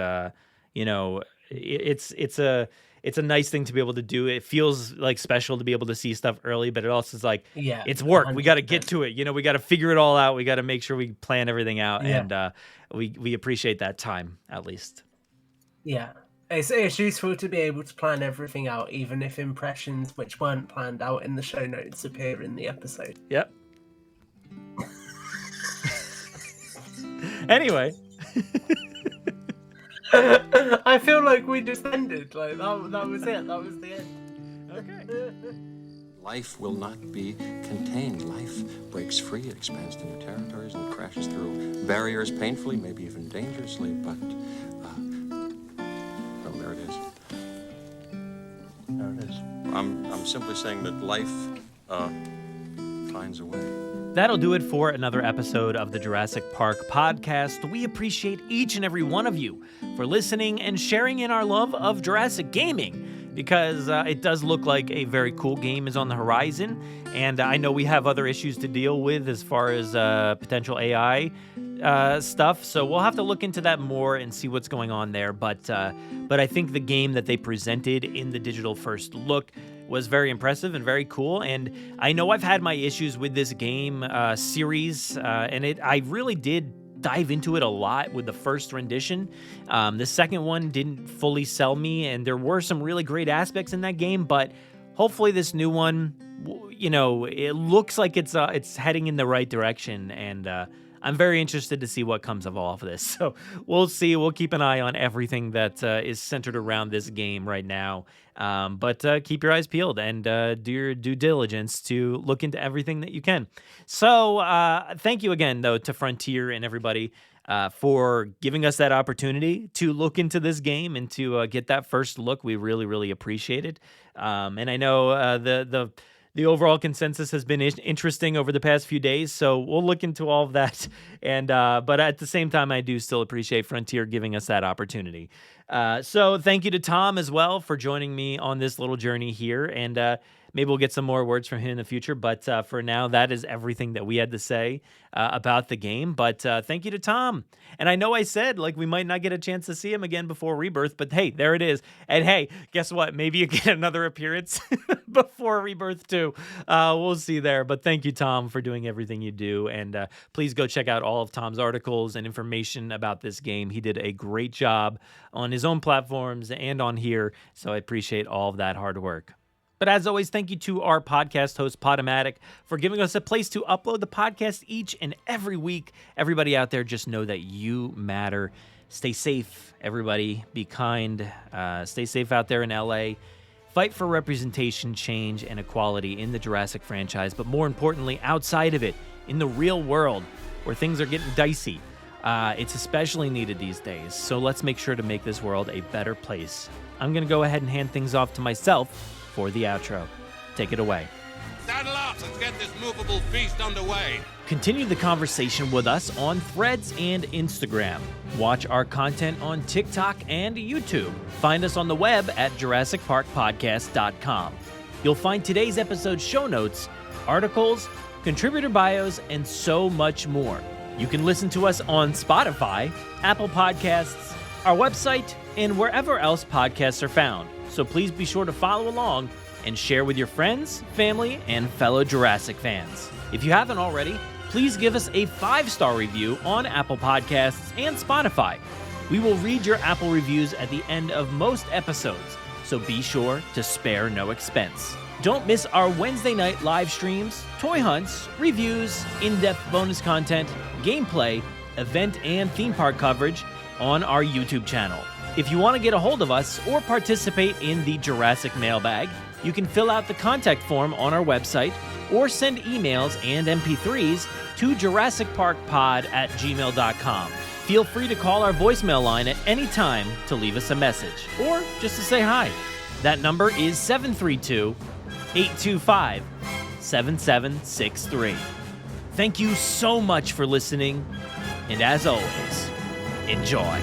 it's a nice thing to be able to do. It feels like special to be able to see stuff early, but it also is like, it's work. 100%. We got to get to it. We got to figure it all out. We got to make sure we plan everything out. Yeah. And we appreciate that time at least. Yeah. It's useful to be able to plan everything out, even if impressions which weren't planned out in the show notes appear in the episode. Yep. Anyway. I feel like we just ended. Like that was it. That was the end. Okay. Life will not be contained. Life breaks free, it expands to new territories, and crashes through barriers painfully, maybe even dangerously. But there it is. There it is. I'm simply saying that life finds a way. That'll do it for another episode of the Jurassic Park Podcast. We appreciate each and every one of you for listening and sharing in our love of Jurassic gaming. because it does look like a very cool game is on the horizon. And I know we have other issues to deal with as far as potential AI stuff. So we'll have to look into that more and see what's going on there. But I think the game that they presented in the digital first look was very impressive and very cool. And I know I've had my issues with this game series, and I really did dive into it a lot with the first rendition. The second one didn't fully sell me, and there were some really great aspects in that game, but hopefully this new one, it looks like it's heading in the right direction, and I'm very interested to see what comes of all of this. So we'll see. We'll keep an eye on everything that is centered around this game right now. But keep your eyes peeled and do your due diligence to look into everything that you can. So thank you again, though, to Frontier and everybody for giving us that opportunity to look into this game and to get that first look. We really, really appreciate it. And I know the overall consensus has been interesting over the past few days, so we'll look into all of that. And but at the same time, I do still appreciate Frontier giving us that opportunity. So thank you to Tom as well for joining me on this little journey here, and maybe we'll get some more words from him in the future. But for now, that is everything that we had to say about the game. But thank you to Tom. And I know I said, we might not get a chance to see him again before Rebirth, but hey, there it is. And hey, guess what? Maybe you get another appearance before Rebirth too. We'll see there. But thank you, Tom, for doing everything you do. And please go check out all of Tom's articles and information about this game. He did a great job on his own platforms and on here. So I appreciate all of that hard work. But as always, thank you to our podcast host, Podomatic, for giving us a place to upload the podcast each and every week. Everybody out there, just know that you matter. Stay safe, everybody. Be kind. Stay safe out there in LA. Fight for representation, change, and equality in the Jurassic franchise, but more importantly, outside of it, in the real world, where things are getting dicey. It's especially needed these days, so let's make sure to make this world a better place. I'm going to go ahead and hand things off to myself for the outro. Take it away. Saddle up, let's get this movable feast underway. Continue the conversation with us on Threads and Instagram. Watch our content on TikTok and YouTube. Find us on the web at JurassicParkPodcast.com. You'll find today's episode show notes, articles, contributor bios, and so much more. You can listen to us on Spotify, Apple Podcasts, our website, and wherever else podcasts are found. So please be sure to follow along and share with your friends, family, and fellow Jurassic fans. If you haven't already, please give us a 5-star review on Apple Podcasts and Spotify. We will read your Apple reviews at the end of most episodes, so be sure to spare no expense. Don't miss our Wednesday night live streams, toy hunts, reviews, in-depth bonus content, gameplay, event and theme park coverage on our YouTube channel. If you want to get a hold of us or participate in the Jurassic mailbag, you can fill out the contact form on our website or send emails and MP3s to JurassicParkPod@gmail.com. Feel free to call our voicemail line at any time to leave us a message or just to say hi. That number is 732-825-7763. Thank you so much for listening, and as always, enjoy.